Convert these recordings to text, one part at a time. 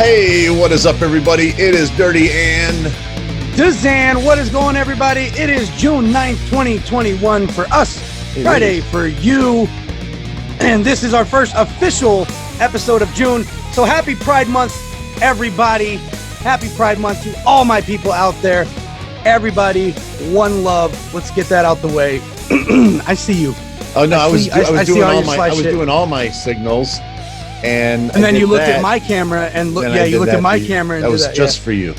Hey, what is up, everybody? It is Dirty and DZAN. What is going, everybody? It is June 9th, 2021 for us, Friday for you. And this is our first official episode of June. So happy Pride Month, everybody. Happy Pride Month to all my people out there. Everybody, one love. Let's get that out the way. I see you. Oh, no, I was doing all my signals. And then you looked at my camera and you looked at my camera and that was just for you.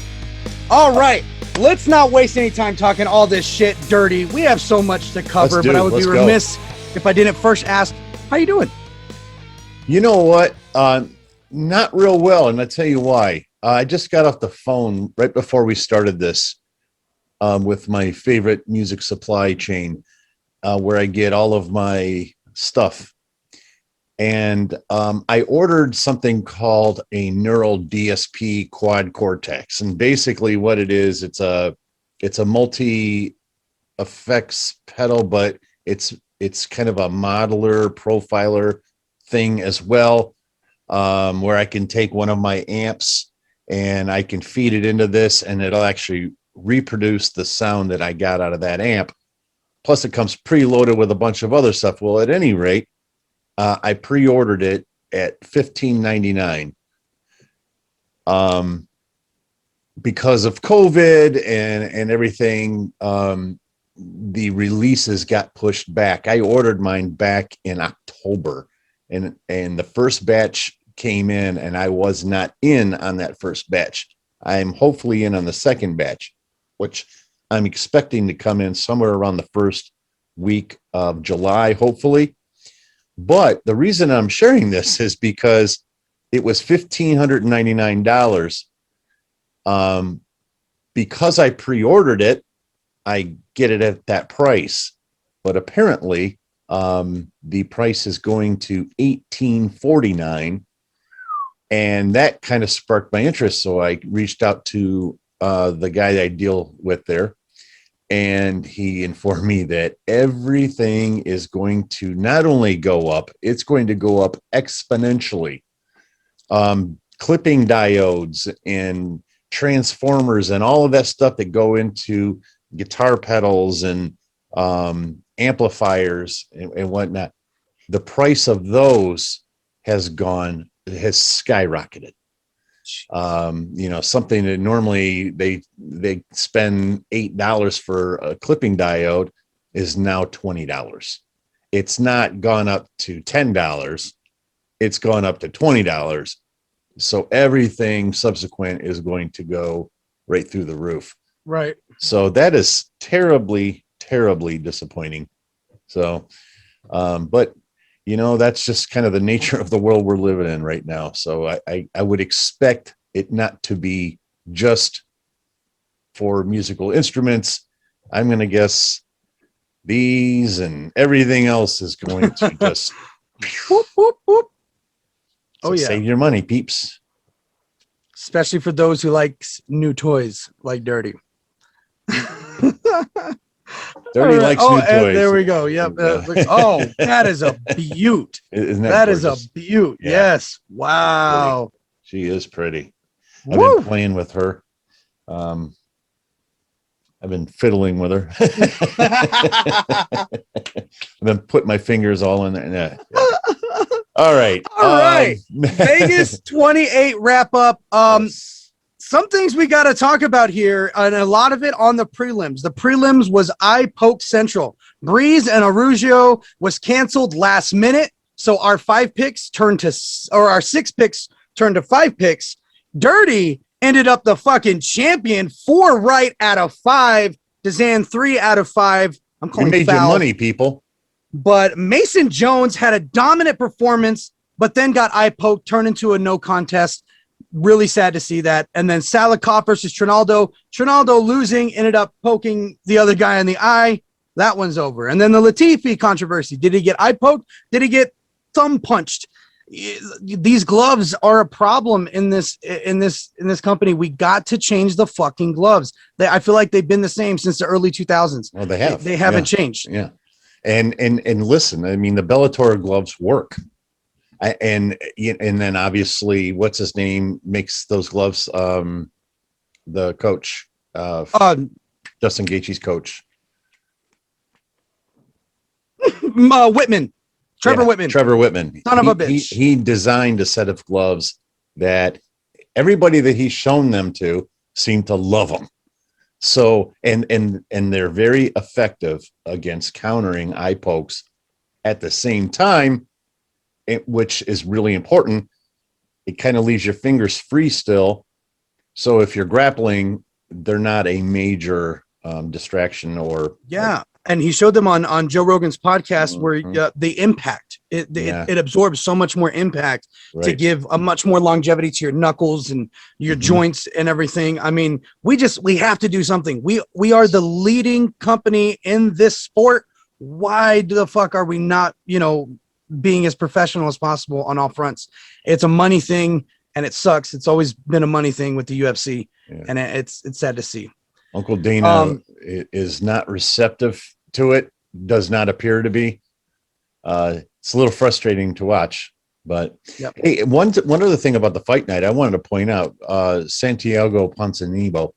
All right, let's not waste any time talking all this shit dirty. We have so much to cover, but I would be remiss if I didn't first ask, how you doing? You know what? Not real well, and I'll tell you why. I just got off the phone right before we started this with my favorite music supply chain where I get all of my stuff. And I ordered something called a neural DSP quad cortex. And basically what it is, it's a multi effects pedal, but it's kind of a modeler profiler thing as well, where I can take one of my amps and I can feed it into this and it'll actually reproduce the sound that I got out of that amp. Plus it comes preloaded with a bunch of other stuff. Well, at any rate, I pre-ordered it at $15.99 because of COVID and everything. The releases got pushed back. I ordered mine back in October, and the first batch came in, and I was not in on that first batch. I'm hopefully in on the second batch, which I'm expecting to come in somewhere around the first week of July, hopefully. But the reason I'm sharing this is because it was $1,599. Because I pre-ordered it, I get it at that price. But apparently, the price is going to $1,849, and that kind of sparked my interest. So I reached out to the guy that I deal with there. And he informed me that everything is going to not only go up, it's going to go up exponentially. Clipping diodes and transformers and all of that stuff that go into guitar pedals and amplifiers and whatnot. The price of those has skyrocketed. Something that normally they spend $8 for a clipping diode is now $20. It's not gone up to $10. It's gone up to $20. So everything subsequent is going to go right through the roof. Right. So that is terribly, terribly disappointing. So, but that's just kind of the nature of the world we're living in right now. So I would expect it not to be just for musical instruments. I'm going to guess these and everything else is going to just whoop, whoop, whoop. So save your money, peeps. Especially for those who like new toys like Dirty. Dirty likes new toys. There we go. Yep. That is a beaut. Isn't that gorgeous? Is a beaut. Yeah. Yes. Wow. She is pretty. Woo. I've been playing with her. I've been fiddling with her. I've been putting my fingers all in there. Yeah. All right. Vegas 28 wrap up. Some things we got to talk about here, and a lot of it on the prelims. The prelims was eye poke central. Breeze and Arugio was canceled last minute, so our 6 picks turned to 5 picks. Dirty ended up the fucking champion, 4 right out of 5. DZAN 3 out of 5. I'm calling you made foul. Your money, people. But Mason Jones had a dominant performance, but then got eye poked, turned into a no contest. Really sad to see that. And then Salikov versus Trinaldo. Trinaldo losing, ended up poking the other guy in the eye. That one's over. And then the Latifi controversy. Did he get eye poked? Did he get thumb punched? These gloves are a problem in this company. We got to change the fucking gloves. I feel like they've been the same since the early 2000s. Well, they have. They haven't changed. Yeah. And listen, I mean, the Bellator gloves work. And then obviously, what's his name makes those gloves? The coach, Justin Gaethje's coach, Whitman, Trevor Whitman, Trevor Whitman, son of a bitch. He designed a set of gloves that everybody that he's shown them to seem to love them. So, and they're very effective against countering eye pokes. At the same time, which is really important, it kind of leaves your fingers free still. So if you're grappling, they're not a major distraction or and he showed them on Joe Rogan's podcast where the impact it absorbs so much more impact to give a much more longevity to your knuckles and your joints and everything. I mean, we have to do something. We are the leading company in this sport. Why the fuck are we not, being as professional as possible on all fronts? It's a money thing and it sucks. It's always been a money thing with the UFC and it's sad to see. Uncle Dana is not receptive to it, does not appear to be. It's a little frustrating to watch, but hey, one other thing about the fight night I wanted to point out, Santiago Ponzinibbio,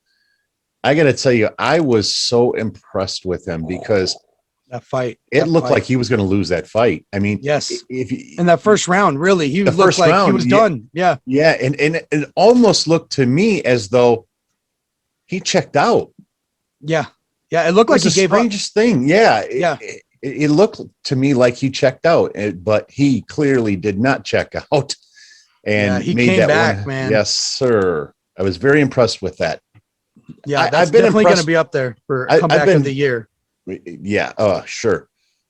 I got to tell you, I was so impressed with him because that fight, it looked like he was going to lose that fight. I mean, yes, in that first round, really, he looked like he was done. Yeah. And it almost looked to me as though he checked out. Yeah. It looked like he gave up. Strangest thing. It looked to me like he checked out, but he clearly did not check out. And he came back, man. Yes, sir. I was very impressed with that. Yeah, that's definitely going to be up there for comeback of the year. Yeah. Sure.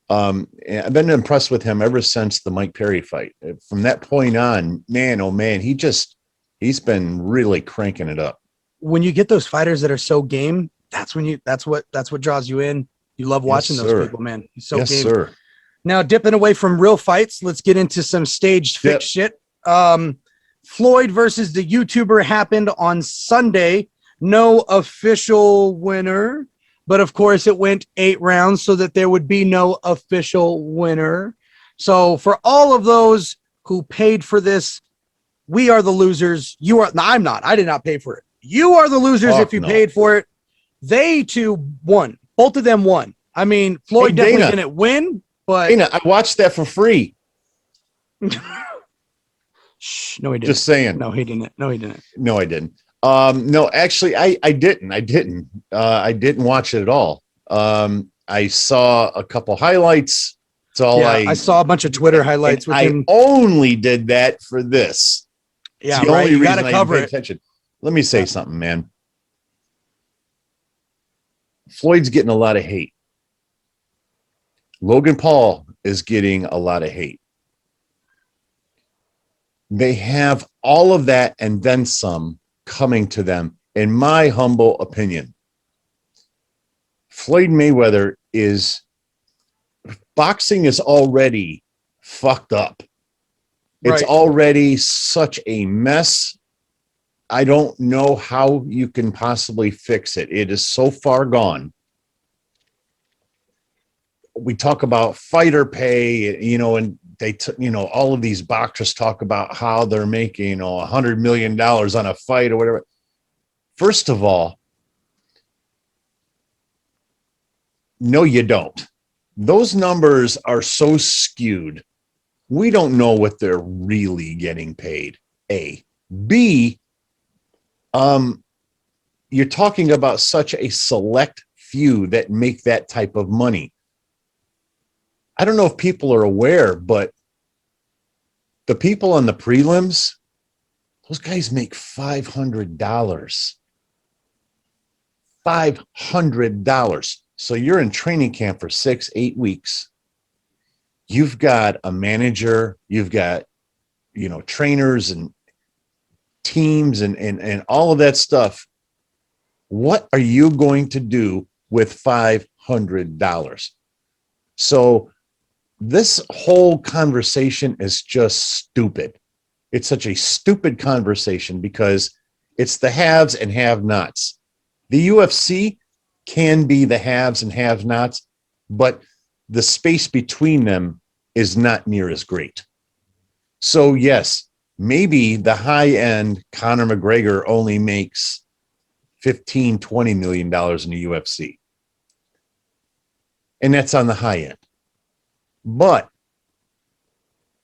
I've been impressed with him ever since the Mike Perry fight. From that point on, man, oh man, he's been really cranking it up. When you get those fighters that are so game, that's what draws you in. You love watching those people, man. He's so game. Sir. Now, dipping away from real fights, let's get into some staged fake shit. Floyd versus the YouTuber happened on Sunday. No official winner. But of course, it went 8 rounds so that there would be no official winner. So for all of those who paid for this, we are the losers. You are. No, I'm not. I did not pay for it. You are the losers if you paid for it. They two won. Both of them won. I mean, Floyd definitely didn't win, but Dana, I watched that for free. Shh, no, he didn't. Just saying. No, he didn't. No, he didn't. No, I didn't. No, actually, I didn't. I didn't watch it at all. I saw a couple highlights. That's all I saw a bunch of Twitter highlights. I only did that for this. Yeah, right. You got to cover it. Attention. Let me say something, man. Floyd's getting a lot of hate. Logan Paul is getting a lot of hate. They have all of that and then some coming to them, in my humble opinion. Floyd Mayweather boxing is already fucked up. It's already such a mess. I don't know how you can possibly fix it. It is so far gone. We talk about fighter pay, and they, all of these boxers talk about how they're making, $100 million on a fight or whatever. First of all, no, you don't. Those numbers are so skewed. We don't know what they're really getting paid. A. B, you're talking about such a select few that make that type of money. I don't know if people are aware, but the people on the prelims, those guys make $500. $500. So you're in training camp for 6-8 weeks. You've got a manager, you've got, trainers and teams and all of that stuff. What are you going to do with $500? So this whole conversation is just stupid. It's such a stupid conversation because it's the haves and have-nots. The UFC can be the haves and have-nots, but the space between them is not near as great. So yes, maybe the high end Conor McGregor only makes 15, $20 million in the UFC. And that's on the high end. But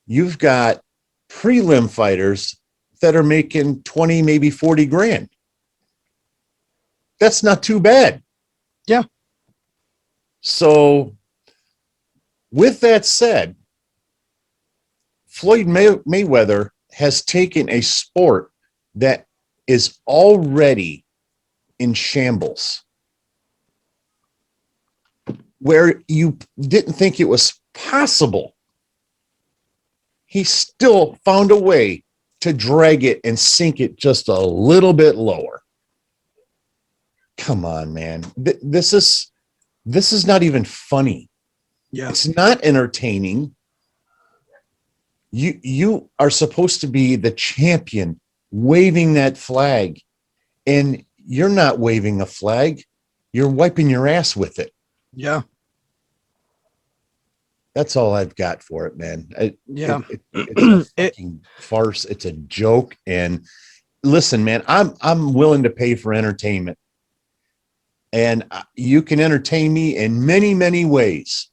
you've got prelim fighters that are making 20, maybe 40 grand. That's not too bad. Yeah. So with that said, Floyd Mayweather has taken a sport that is already in shambles, where you didn't think it was possible. He still found a way to drag it and sink it just a little bit lower. Come on, man. This is not even funny. Yeah. It's not entertaining. You are supposed to be the champion, waving that flag, and you're not waving a flag. You're wiping your ass with it. Yeah. That's all I've got for it, man. It's a fucking farce. It's a joke. And listen, man, I'm willing to pay for entertainment, and you can entertain me in many, many ways.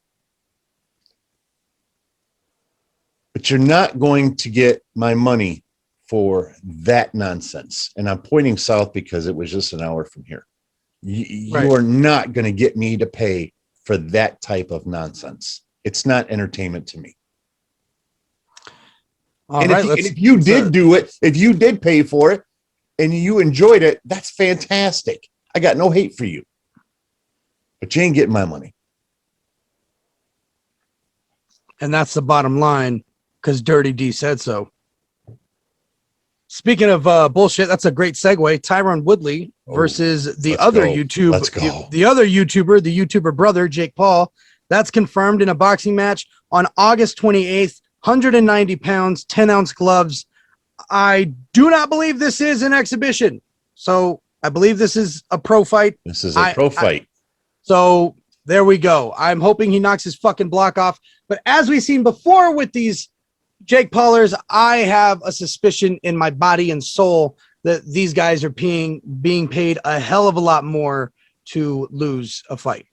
But you're not going to get my money for that nonsense. And I'm pointing south because it was just an hour from here. You are not going to get me to pay for that type of nonsense. It's not entertainment to me. If you did do it, if you did pay for it and you enjoyed it, that's fantastic. I got no hate for you. But you ain't getting my money. And that's the bottom line, because Dirty D said so. Speaking of bullshit, that's a great segue. Tyron Woodley versus the other YouTuber, the other YouTuber, the YouTuber brother, Jake Paul. That's confirmed in a boxing match on August 28th, 190 pounds, 10-ounce gloves. I do not believe this is an exhibition. So I believe this is a pro fight. This is a pro fight. So there we go. I'm hoping he knocks his fucking block off. But as we've seen before with these Jake Paulers, I have a suspicion in my body and soul that these guys are being paid a hell of a lot more to lose a fight.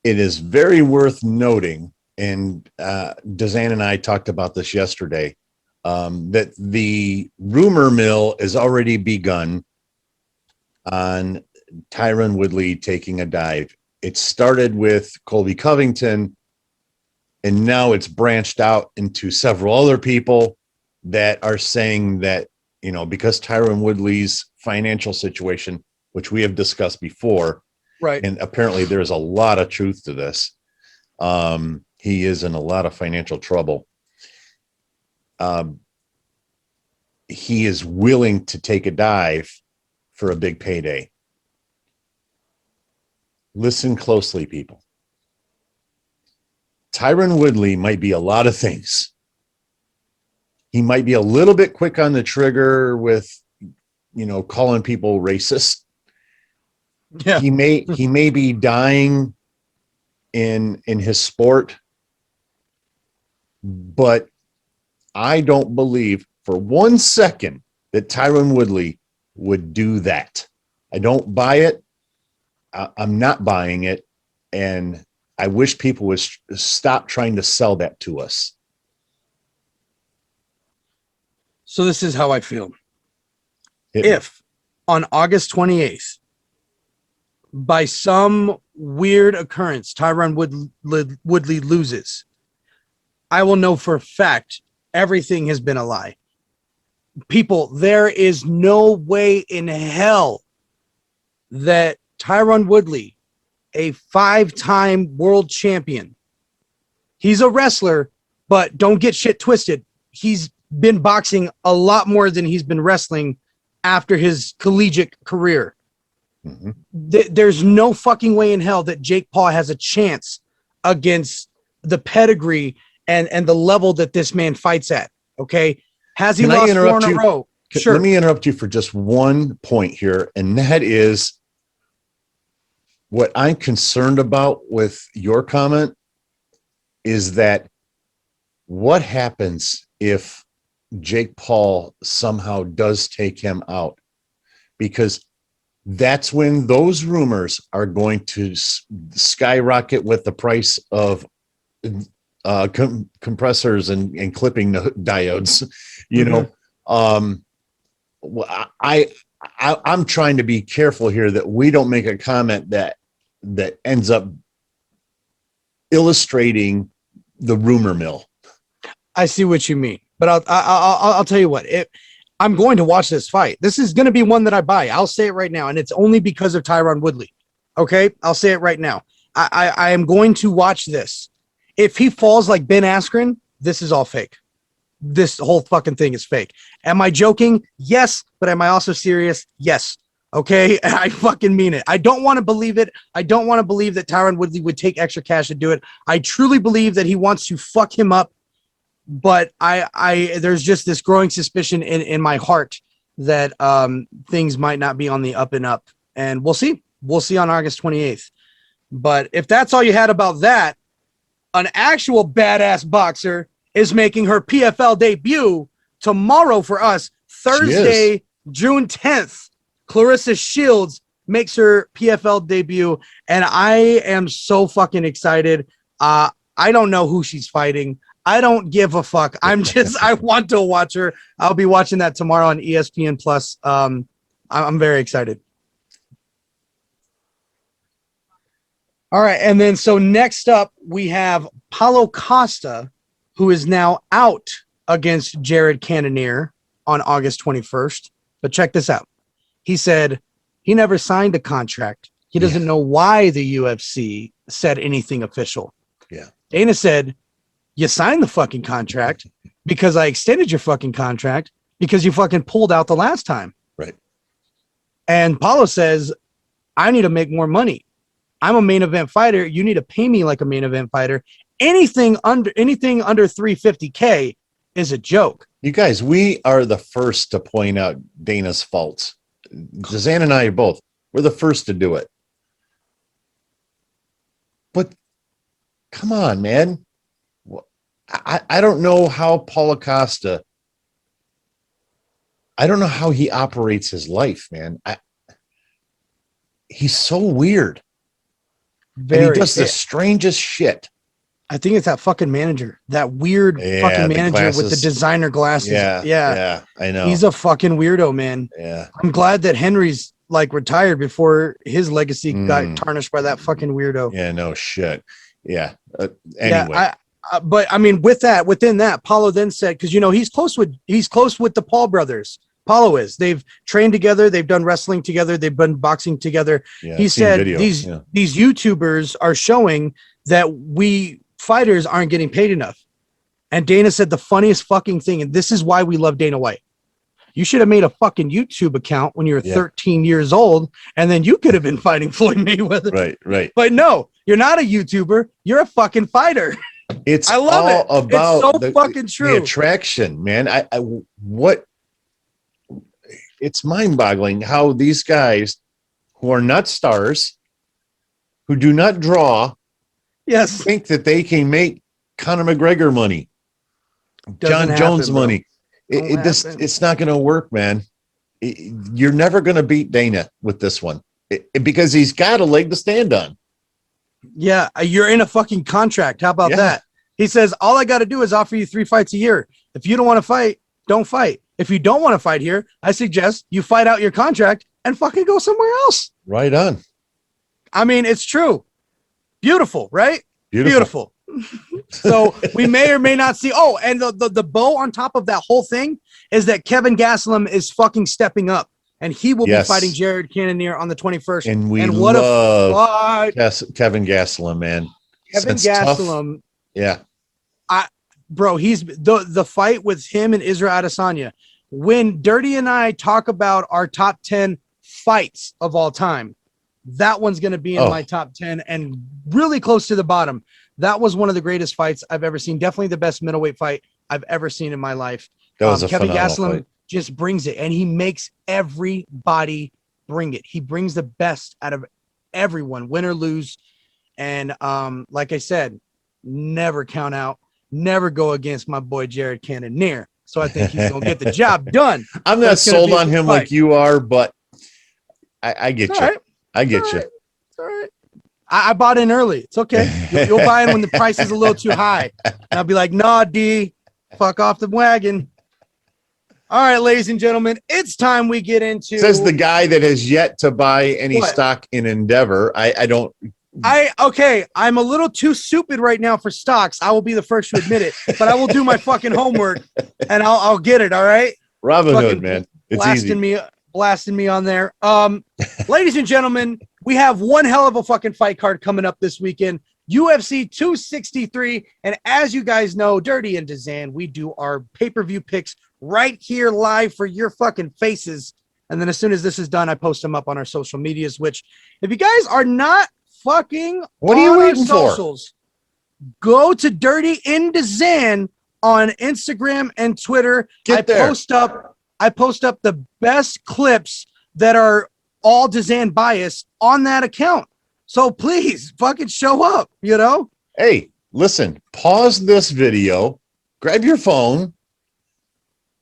It is very worth noting, and DZAN and I talked about this yesterday, that the rumor mill has already begun on Tyron Woodley taking a dive. It started with Colby Covington, and now it's branched out into several other people that are saying that, you know, because Tyron Woodley's financial situation, which we have discussed before, right, and apparently there's a lot of truth to this. He is in a lot of financial trouble. He is willing to take a dive for a big payday. Listen closely, people. Tyron Woodley might be a lot of things. He might be a little bit quick on the trigger with, you know, calling people racist. Yeah. He may be dying in his sport, but I don't believe for 1 second that Tyron Woodley would do that. I don't buy it. I'm not buying it, and I wish people would stop trying to sell that to us. So this is how I feel. If on August 28th, by some weird occurrence, Tyron Woodley loses, I will know for a fact everything has been a lie. People, there is no way in hell that Tyron Woodley, a 5-time world champion, he's a wrestler, but don't get shit twisted. He's been boxing a lot more than he's been wrestling after his collegiate career. Mm-hmm. There's no fucking way in hell that Jake Paul has a chance against the pedigree and the level that this man fights at. Okay. Has he lost 4 in a row? Sure. Let me interrupt you for just one point here. And that is what I'm concerned about with your comment is that what happens if Jake Paul somehow does take him out? Because that's when those rumors are going to skyrocket with the price of compressors and clipping diodes. You know, I'm trying to be careful here that we don't make a comment that ends up illustrating the rumor mill. I see what you mean, but I'll tell you what. I'm going to watch this fight. This is going to be one that I buy. I'll say it right now, and it's only because of Tyron Woodley. Okay, I'll say it right now. I am going to watch this. If he falls like Ben Askren, this is all fake. This whole fucking thing is fake. Am I joking? Yes, but am I also serious? Yes. Okay, I fucking mean it. I don't want to believe it. I don't want to believe that Tyron Woodley would take extra cash to do it. I truly believe that he wants to fuck him up. But there's just this growing suspicion in my heart that things might not be on the up and up, and we'll see on August 28th. But if that's all you had about that, an actual badass boxer is making her PFL debut tomorrow for us, Thursday, June 10th. Clarissa Shields makes her PFL debut, and I am so fucking excited. I don't know who she's fighting. I don't give a fuck. I want to watch her. I'll be watching that tomorrow on ESPN Plus. I'm very excited. All right. And then, so next up we have Paulo Costa, who is now out against Jared Cannonier on August 21st. But check this out. He said he never signed a contract. He doesn't know why the UFC said anything official. Yeah. Dana said, you signed the fucking contract because I extended your fucking contract because you fucking pulled out the last time. Right. And Paulo says, I need to make more money. I'm a main event fighter. You need to pay me like a main event fighter. Anything under 350K is a joke. You guys, we are the first to point out Dana's faults. DZAN and I both. We're the first to do it. But come on, man. I don't know how Paulo Costa, I don't know how he operates his life, man. He's so weird. And he does the strangest shit. I think it's that fucking manager, that weird fucking manager with the designer glasses. Yeah, I know. He's a fucking weirdo, man. Yeah. I'm glad that Henry's like retired before his legacy got tarnished by that fucking weirdo. Yeah, no shit. Yeah. Anyway. Yeah, but I mean, within that, Paulo then said, because he's close with the Paul brothers. Paulo is. They've trained together. They've done wrestling together. They've been boxing together. Yeah, he said these YouTubers are showing that we fighters aren't getting paid enough. And Dana said the funniest fucking thing, and this is why we love Dana White. You should have made a fucking YouTube account when you were 13 years old, and then you could have been fighting Floyd Mayweather. Right. But no, you're not a YouTuber. You're a fucking fighter. I love it. About it's so fucking true. The attraction, man. It's mind-boggling how these guys who are not stars, who do not draw, think that they can make Conor McGregor money, John Jones money. It's not going to work, man. You're never going to beat Dana with this one because he's got a leg to stand on. Yeah, you're in a fucking contract. How about that? He says, all I got to do is offer you 3 fights a year. If you don't want to fight, don't fight. If you don't want to fight here, I suggest you fight out your contract and fucking go somewhere else. Right on. I mean, it's true. Beautiful, right? Beautiful. So we may or may not see. Oh, and the bow on top of that whole thing is that Kevin Gastelum is fucking stepping up, and he will be fighting Jared Cannonier on the 21st. And what a fight! Kevin Gastelum, man. Kevin Gastelum. Yeah. Bro, he's the fight with him and Israel Adesanya. When Dirty and I talk about our top 10 fights of all time, that one's going to be in my top 10 and really close to the bottom. That was one of the greatest fights I've ever seen. Definitely the best middleweight fight I've ever seen in my life. That was Kevin Gastelum fight. Just brings it, and he makes everybody bring it. He brings the best out of everyone, win or lose. And like I said, never count out never go against my boy Jared Cannonier. So I think he's gonna get the job done. I'm not sold on him like you are, but I get you. I get you. It's all right. I bought in early. It's okay. You'll buy in when the price is a little too high. And I'll be like, nah, D, fuck off the wagon. All right, ladies and gentlemen, it's time we get into. Says the guy that has yet to buy any stock in Endeavor. I'm a little too stupid right now for stocks. I will be the first to admit it, but I will do my fucking homework and I'll get it. All right. Robinhood, man. It's blasting me on there. Ladies and gentlemen, we have one hell of a fucking fight card coming up this weekend. UFC 263. And as you guys know, Dirty and DZAN, we do our pay-per-view picks right here live for your fucking faces. And then as soon as this is done, I post them up on our social medias, which if you guys are not fucking what are you waiting socials, for? Go to Dirty and DZAN on Instagram and Twitter. I post up the best clips that are all DZAN bias on that account. So please fucking show up, you know? Hey, listen, pause this video, grab your phone,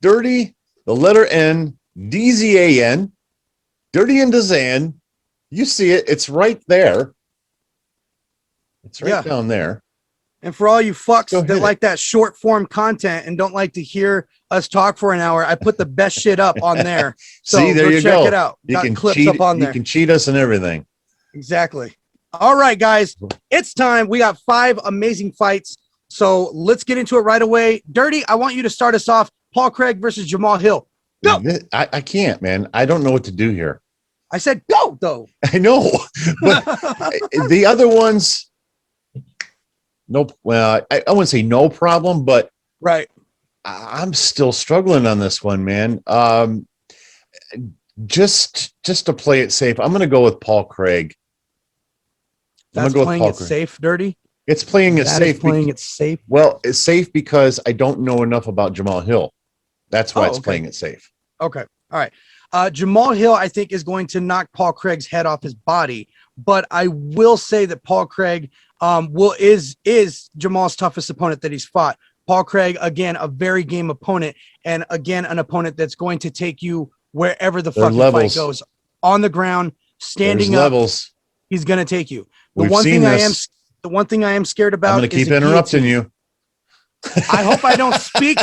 Dirty, the letter N, DZAN, Dirty and DZAN. You see it. It's right there. It's right down there. And for all you fucks that like that short form content and don't like to hear us talk for an hour, I put the best shit up on there. So see, there you go. Check it out. You can clips up on there. You can cheat us and everything. Exactly. All right, guys, it's time. We got 5 amazing fights. So let's get into it right away. Dirty, I want you to start us off. Paul Craig versus Jamal Hill. Go. I can't, man. I don't know what to do here. I said go, though. I know, but the other ones, nope. Well, I wouldn't say no problem, but right. I'm still struggling on this one, man. Just to play it safe, I'm going to go with Paul Craig. That's playing it safe, Dirty. It's playing it safe. Playing it safe. Well, it's safe because I don't know enough about Jamal Hill. That's why it's playing it safe. Okay. All right. Jamal Hill, I think, is going to knock Paul Craig's head off his body. But I will say that Paul Craig is Jamal's toughest opponent that he's fought. Paul Craig, again, a very game opponent, and again, an opponent that's going to take you wherever the fucking fight goes. On the ground, standing up. Levels. He's going to take you. The one thing I am scared about. I'm going to keep interrupting you. I hope I don't speak.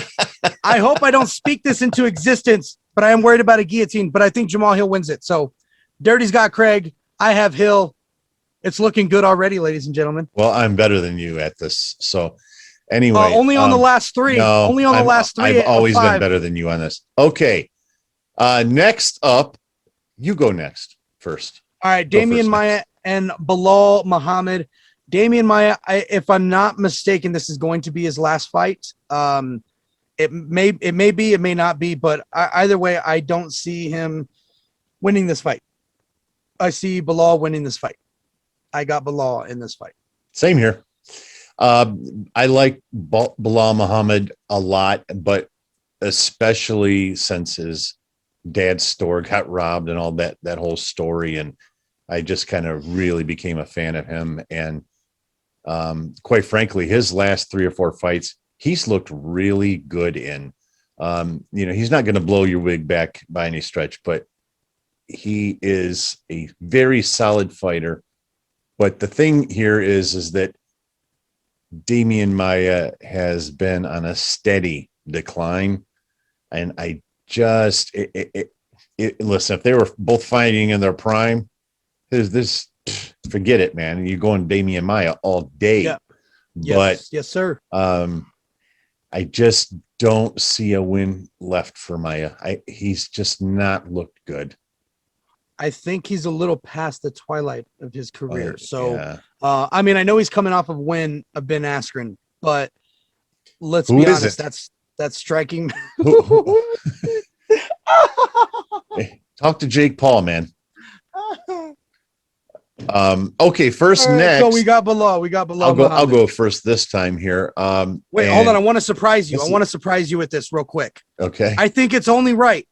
I hope I don't speak this into existence, but I am worried about a guillotine. But I think Jamal Hill wins it. So Dirty's got Craig. I have Hill. It's looking good already, ladies and gentlemen. Well, I'm better than you at this. So anyway, only on the last 3. No, only on the last 3. I've always been better than you on this. Okay. Next up, you go next first. All right, Damian Maia and Bilal Muhammad. Damian Maia, if I'm not mistaken, this is going to be his last fight. It may be, it may not be, but either way, I don't see him winning this fight. I see Bilal winning this fight. I got Bilal in this fight. Same here. I like Bilal Muhammad a lot, but especially since his dad's store got robbed and all that whole story, and I just kind of really became a fan of him. And quite frankly, his last 3 or 4 fights, he's looked really good in. He's not going to blow your wig back by any stretch, but he is a very solid fighter. But the thing here is that Damian Maia has been on a steady decline, and I just listen. If they were both fighting in their prime, this forget it, man. You're going Damian Maia all day. Yeah. But yes, sir. I just don't see a win left for Maia. He's just not looked good. I think he's a little past the twilight of his career. I mean, I know he's coming off of win of Ben Askren, but let's be honest, that's striking. Hey, talk to Jake Paul, man. Okay, first, next. So we got Bilal. I'll go first this time here. Wait, hold on. I want to surprise you. I want to surprise you with this real quick. Okay. I think it's only right.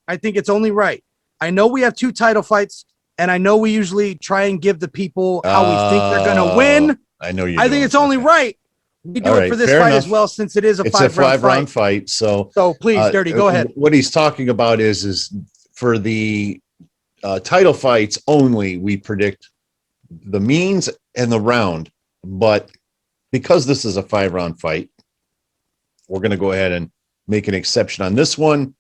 I know we have 2 title fights, and I know we usually try and give the people how we think they're going to win. I know you. I think it's only right. We do All it right, for this fair fight enough. as well, since it is a It's a 5-round five-round fight. fight. So, So please, Dirty, go ahead. what he's talking about is for the title fights only, we predict the means and the round. But because this is a 5-round fight, we're going to go ahead and make an exception on this one.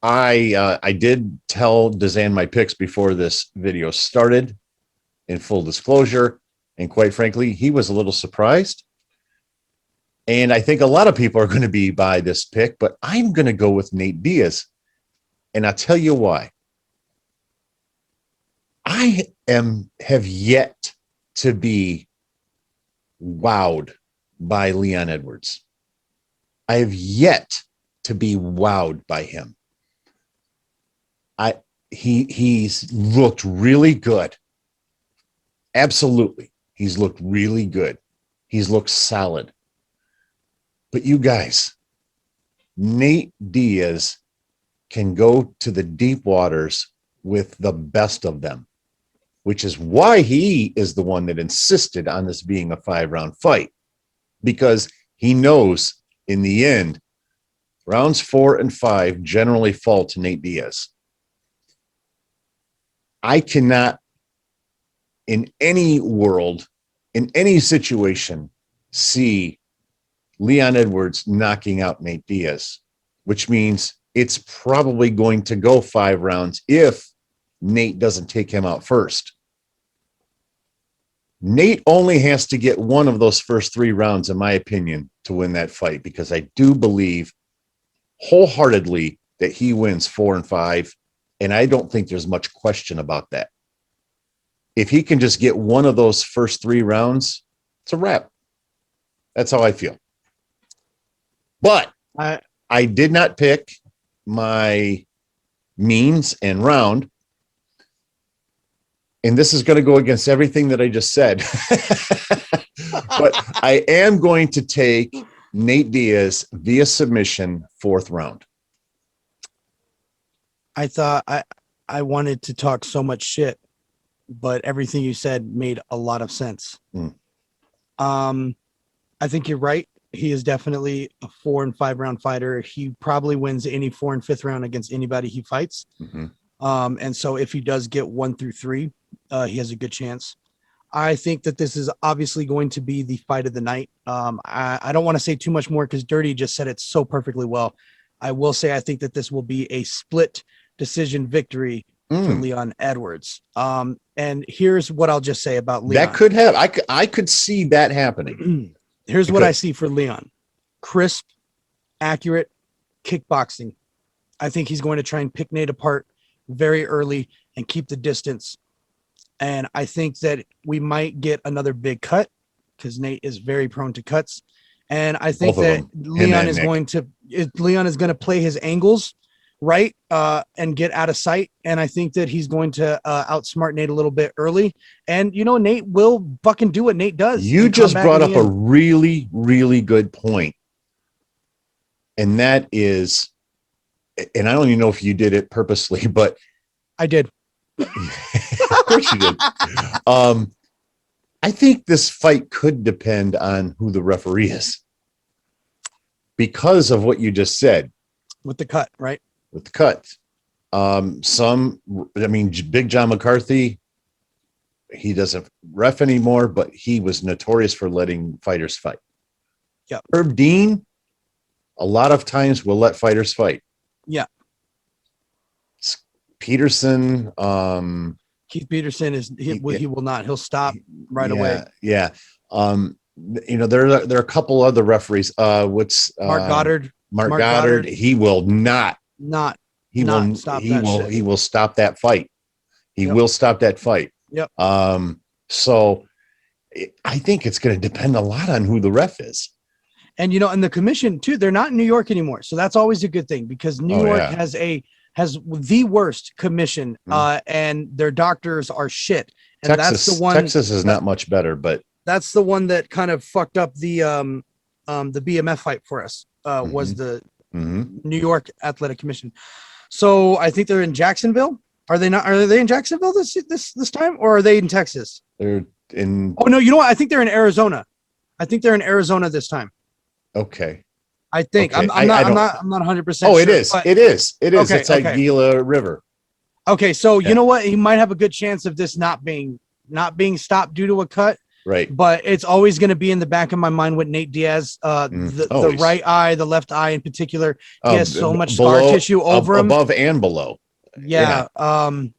I did tell DZAN my picks before this video started, in full disclosure, and quite frankly, he was a little surprised. And I think a lot of people are going to be by this pick, but I'm going to go with Nate Diaz. And I'll tell you why. Have yet to be wowed by Leon Edwards. I have yet to be wowed by him. He's looked really good. Absolutely. He's looked really good. He's looked solid. But you guys, Nate Diaz can go to the deep waters with the best of them, which is why he is the one that insisted on this being a 5-round fight, because he knows in the end, rounds 4 and 5 generally fall to Nate Diaz. I cannot, in any world, in any situation, see Leon Edwards knocking out Nate Diaz, which means it's probably going to go 5 rounds if Nate doesn't take him out first. Nate only has to get one of those first 3 rounds, in my opinion, to win that fight, because I do believe wholeheartedly that he wins 4 and 5. And I don't think there's much question about that. If he can just get one of those first 3 rounds, it's a wrap. That's how I feel. But I did not pick my means and round. And this is going to go against everything that I just said. But I am going to take Nate Diaz via submission, 4th round. I thought I wanted to talk so much shit, but everything you said made a lot of sense. I think you're right. He is definitely a 4 and 5 round fighter. He probably wins any 4th and 5th round against anybody he fights. And so if he does get 1 through 3, he has a good chance. I think that this is obviously going to be the fight of the night. I don't want to say too much more because Dirty just said it so perfectly well. I will say I think that this will be a split decision victory for Leon Edwards. And here's what I'll just say about Leon. That could have, I could see that happening. Here's what I see for Leon. Crisp, accurate kickboxing. I think he's going to try and pick Nate apart very early and keep the distance. And I think that we might get another big cut because Nate is very prone to cuts. And I think that Leon is going to play his angles right and get out of sight. And I think that he's going to outsmart Nate a little bit early. And, you know, Nate will fucking do what Nate does. You just brought up a really, really good point. And that is, and I don't even know if you did it purposely, but I did. Of course you did. I think this fight could depend on who the referee is because of what you just said. With the cut, right? With the cut. Big John McCarthy, he doesn't ref anymore, but he was notorious for letting fighters fight. Yeah. Herb Dean, a lot of times will let fighters fight. Yeah. Peterson, Keith Peterson he will not. He'll stop right away. Yeah. There are a couple other referees. Mark Goddard? Mark Goddard. He will not. He will stop that fight. He will stop that fight. Yep. So I think it's going to depend a lot on who the ref is. And and the commission too. They're not in New York anymore, so that's always a good thing because New York has the worst commission, and their doctors are shit. And Texas is not much better, but that's the one that kind of fucked up the BMF fight for us. Was the New York Athletic Commission. So I think they're in Jacksonville. Are they not? Are they in Jacksonville this time, or are they in Texas? They're in. Oh no, you know what? I think they're in Arizona. I think they're in Arizona this time. Okay. I think Okay. I'm not 100%. Oh, sure, it is. but- It is. It is. Okay, It's at okay. Gila River. Okay, so Yeah. you know what? He might have a good chance of this not being stopped due to a cut, Right. but it's always going to be in the back of my mind with Nate Diaz. The Always. right eye, the left eye in particular, he has so much Below, scar tissue over him. above and below. Yeah.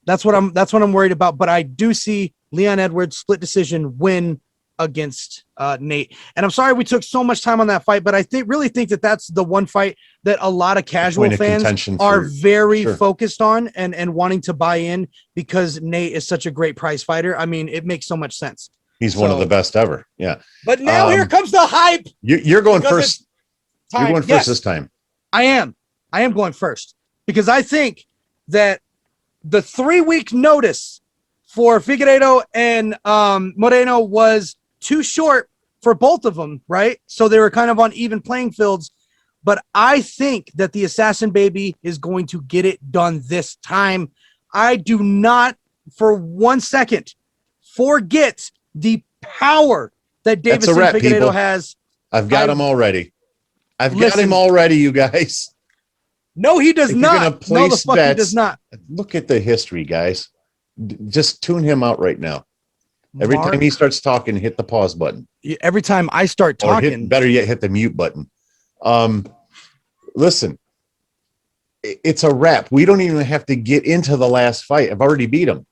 That's what I'm worried about. But I do see Leon Edwards split decision win against Nate. And I'm sorry we took so much time on that fight, but I really think that that's the one fight that a lot of casual fans are very focused on and wanting to buy in because Nate is such a great prize fighter. I mean, it makes so much sense. He's one of the best ever. Yeah. But now here comes the hype. You're going first. You're going first this time. I am going first because I think that the 3-week notice for Figueiredo and Moreno was too short for both of them, right? So they were kind of on even playing fields. But I think that the Assassin Baby is going to get it done this time. I do not for 1 second forget the power that Davison Figueiredo has. I've got him already. I've got him already, you guys. No, he does not. No, the fuck he does not. Look at the history, guys. Just tune him out right now. Every time he starts talking, hit the pause button. Every time I start talking, better yet, hit the mute button. Listen, it's a wrap. We don't even have to get into the last fight. I've already beat him.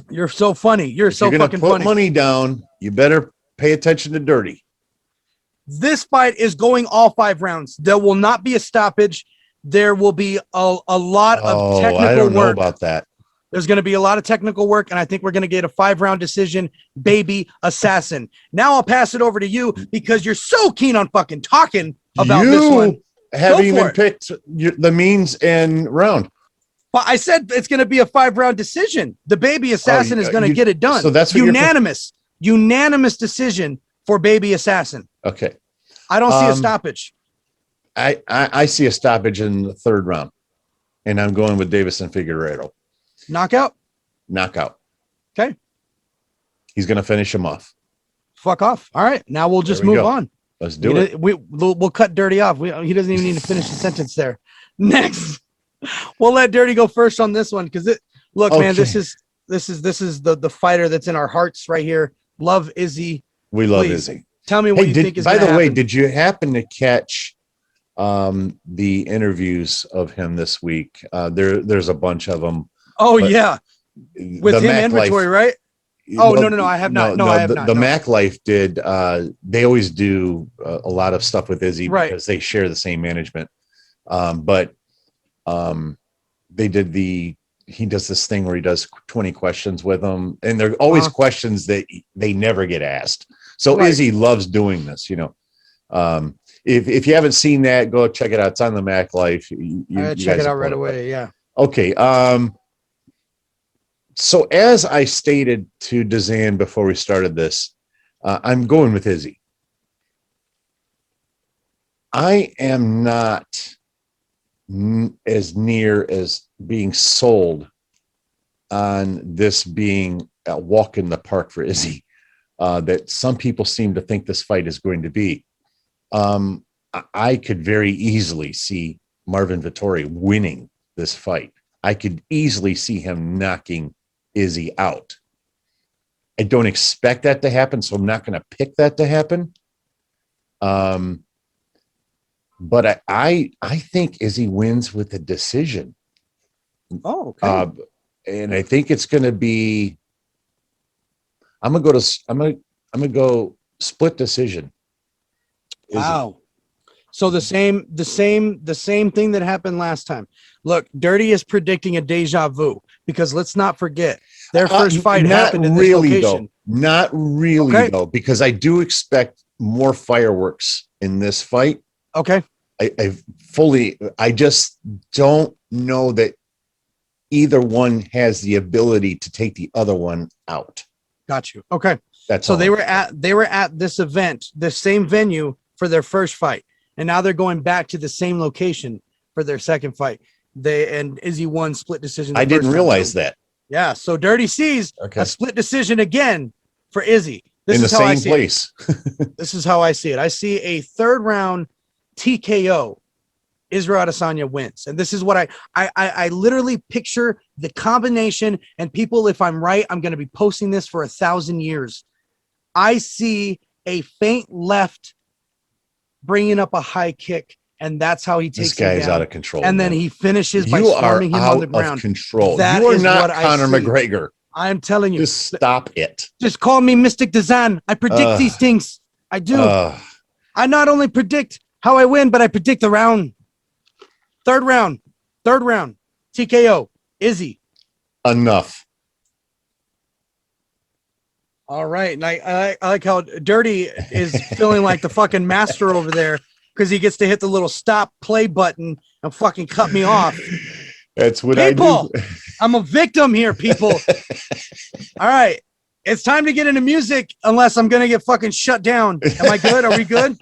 You're so funny. You're so fucking funny. Put money down. You better pay attention to Dirty. This fight is going all 5 rounds. There will not be a stoppage. There will be a lot of technical work. I don't know about that. There's going to be a lot of technical work, and I think we're going to get a 5-round decision, baby assassin. Now I'll pass it over to you because you're so keen on fucking talking about this one. Haven't even picked the means and round. Well, I said it's going to be a 5-round decision. The baby assassin is going to get it done. So that's unanimous decision for baby assassin. Okay. I don't see a stoppage. I see a stoppage in the 3rd round, and I'm going with Davison Figueiredo. Knockout. Okay. He's going to finish him off. Fuck off. All right. Now we'll just move on. Let's do it. We'll cut Dirty off. He doesn't even need to finish the sentence there. Next, we'll let Dirty go first on this one because man, this is the fighter that's in our hearts right here. Love Izzy. We love Izzy. Tell me what you think is. By the way, did you happen to catch the interviews of him this week? There's a bunch of them. Oh yeah, with him and Vittori, right? Oh no, I have not. No, I have not. The Mac Life did. They always do a lot of stuff with Izzy because they share the same management. But they did he does this thing where he does 20 questions with them, and they're always questions that they never get asked. So Izzy loves doing this, If you haven't seen that, go check it out. It's on the Mac Life. You check it out right away. Yeah. Okay. So as I stated to DZAN before we started this, I'm going with Izzy. I am not as near as being sold on this being a walk in the park for Izzy that some people seem to think this fight is going to be. I could very easily see Marvin Vittori winning this fight. I could easily see him knocking Izzy out. I don't expect that to happen, so I'm not going to pick that to happen. But I think Izzy wins with a decision. Oh, okay. And I think it's going to be. I'm gonna go split decision. Izzy. Wow. So the same thing that happened last time. Look, Dirty is predicting a deja vu because let's not forget their first fight happened in this location. Not really though, because I do expect more fireworks in this fight. Okay. I just don't know that either one has the ability to take the other one out. Got you. Okay. That's so they were at this event, the same venue for their first fight. And now they're going back to the same location for their second fight. And Izzy won split decision. I didn't realize that. Yeah. So Dirty sees a split decision again for Izzy. This in the is how I same see place. This is how I see it. I see a third round TKO. Israel Adesanya wins. And this is what I literally picture the combination. And people, if I'm right, I'm going to be posting this for 1,000 years. I see a feint left bringing up a high kick, and that's how he takes This guy him is down. out of control. And then man. he finishes by You are swarming him on the out ground. of control. That You are is not what I Conor see. McGregor. I'm telling you. Just stop it. Just call me Mystic DZAN. I predict these things. I do. I not only predict how I win, but I predict the round. Third round. TKO. Izzy. Enough. All right. And I like how Dirty is feeling like the fucking master over there because he gets to hit the little stop play button and fucking cut me off. That's what people, I do. I'm a victim here, people. All right. It's time to get into music unless I'm going to get fucking shut down. Am I good? Are we good?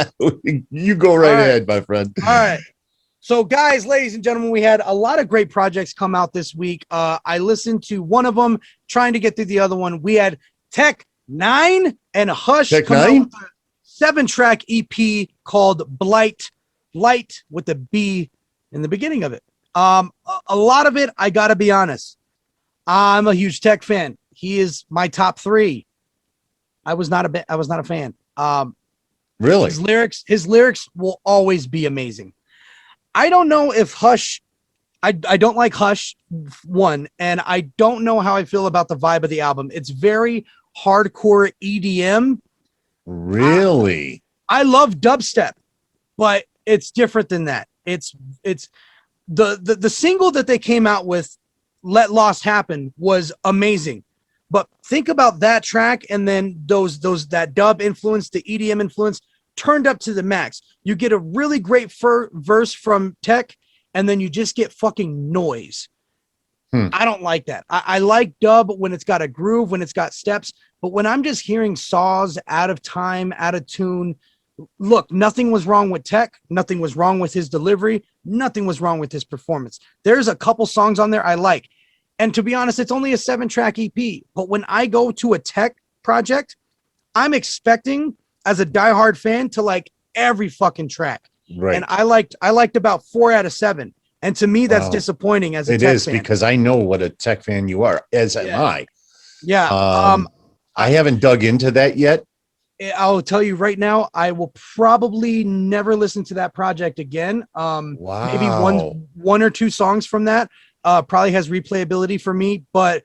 You go right ahead, my friend. All right. So, guys, ladies and gentlemen, we had a lot of great projects come out this week. I listened to one of them, trying to get through the other one. We had Tech-9 and Hush come out with a 7-track EP called Blight with the B in the beginning of it. A lot of it, I got to be honest, I'm a huge Tech fan. He is my top 3. I was not a fan. Really? His lyrics will always be amazing. I don't know if Hush, I don't like Hush, one, and I don't know how I feel about the vibe of the album. It's very hardcore EDM. Really? I love dubstep, but it's different than that. It's the single that they came out with, Let Lost Happen, was amazing. But think about that track and then that dub influence, the EDM influence turned up to the max. You get a really great verse from Tech, and then you just get fucking noise. I don't like that. I like dub when it's got a groove, when it's got steps, but when I'm just hearing saws out of time, out of tune, look, nothing was wrong with Tech. Nothing was wrong with his delivery. Nothing was wrong with his performance. There's a couple songs on there I like. And to be honest, it's only a 7-track EP. But when I go to a Tech project, I'm expecting, as a diehard fan, to like every fucking track. Right. And I liked about 4 out of 7. And to me, that's disappointing as a Tech fan. Because I know what a Tech fan you are, as am I. Yeah. I haven't dug into that yet. I'll tell you right now, I will probably never listen to that project again. Maybe one or 2 songs from that probably has replayability for me. But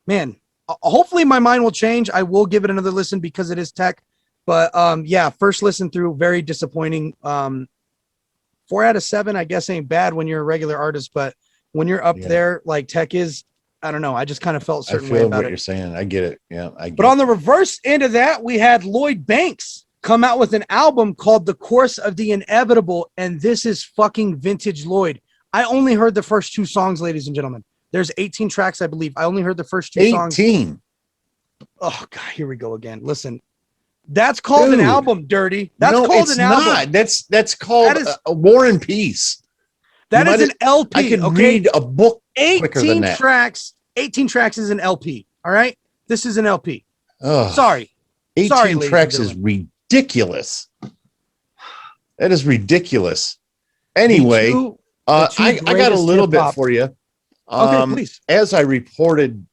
man, hopefully my mind will change. I will give it another listen because it is Tech. But yeah, first listen through, very disappointing. 4 out of 7, I guess, ain't bad when you're a regular artist, but when you're up there like Tech is, I don't know. I just kind of felt a certain way about what it. You're saying. I get it. Yeah, But on the reverse end of that, we had Lloyd Banks come out with an album called The Course of the Inevitable, and this is fucking vintage Lloyd. I only heard the first 2 songs, ladies and gentlemen. There's 18 tracks, I believe. I only heard the first 2 songs. 18. Oh God, here we go again. Listen, that's called an album, Dirty. That's called an album. Not. That's called a War and Peace. That is an LP. I can read a book 18 tracks. 18 tracks is an LP. All right. This is an LP. Sorry. 18 tracks is ridiculous. That is ridiculous. Anyway, I got a little bit for you. Okay, please. As I reported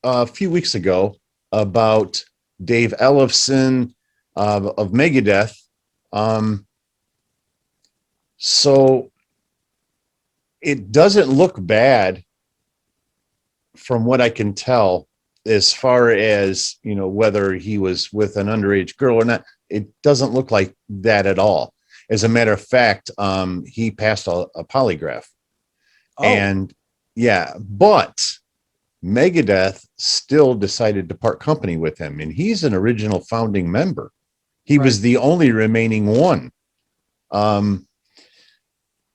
a few weeks ago about Dave Ellefson of Megadeth. So it doesn't look bad from what I can tell, as far as, you know, whether he was with an underage girl or not. It doesn't look like that at all. As a matter of fact, he passed a polygraph. And yeah, but Megadeth still decided to part company with him, and he's an original founding member. He was the only remaining one.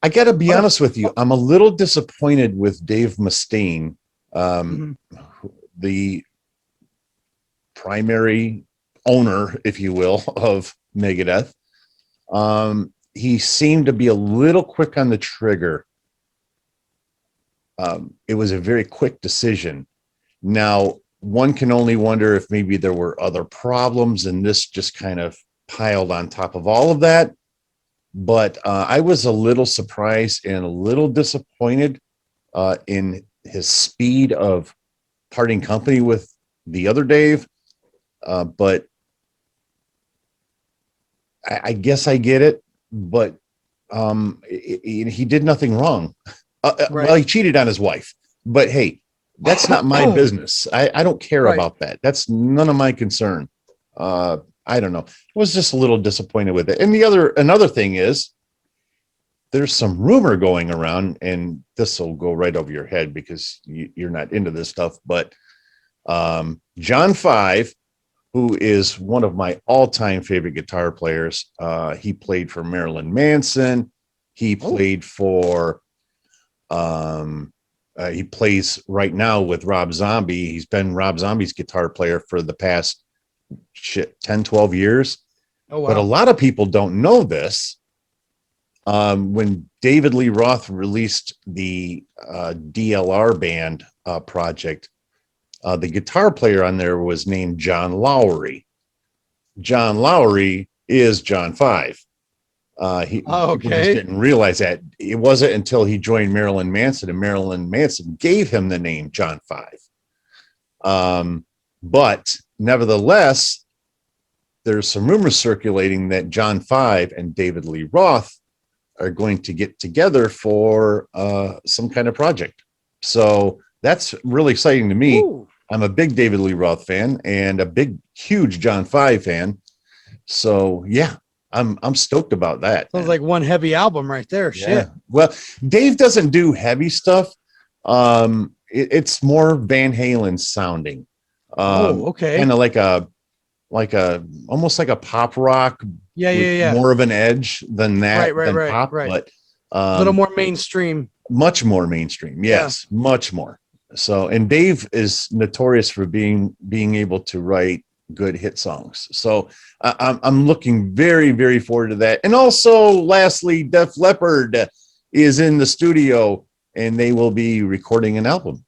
I got to be honest with you. I'm a little disappointed with Dave Mustaine, the primary owner, if you will, of Megadeth. He seemed to be a little quick on the trigger. It was a very quick decision. Now, one can only wonder if maybe there were other problems and this just kind of piled on top of all of that. But I was a little surprised and a little disappointed in his speed of parting company with the other Dave. But I guess I get it. But he did nothing wrong. Right. Well, he cheated on his wife. But hey, that's not my business. I don't care Right. about that. That's none of my concern. I don't know. I was just a little disappointed with it. And another thing is there's some rumor going around, and this will go right over your head because you're not into this stuff, but John Five, who is one of my all-time favorite guitar players, he played for Marilyn Manson. He played for he plays right now with Rob Zombie. He's been Rob Zombie's guitar player for the past 10, 12 years. Oh, wow. But a lot of people don't know this. When David Lee Roth released the DLR band project, the guitar player on there was named John Lowry. John Lowry is John Five. People just didn't realize that. It wasn't until he joined Marilyn Manson, and Marilyn Manson gave him the name John Five. But nevertheless, there's some rumors circulating that John Five and David Lee Roth are going to get together for some kind of project. So that's really exciting to me. Ooh. I'm a big David Lee Roth fan and a huge John Five fan. So yeah, I'm stoked about that. Sounds like one heavy album right there. Yeah. Shit. Well, Dave doesn't do heavy stuff. It's more Van Halen sounding. Okay. Kind of like almost like a pop rock. Yeah. More of an edge than that. Right. Pop, right. But a little more mainstream. Much more mainstream. Yes, yeah. Much more. So, and Dave is notorious for being able to write good hit songs. So I'm looking very, very forward to that. And also, lastly, Def Leppard is in the studio and they will be recording an album.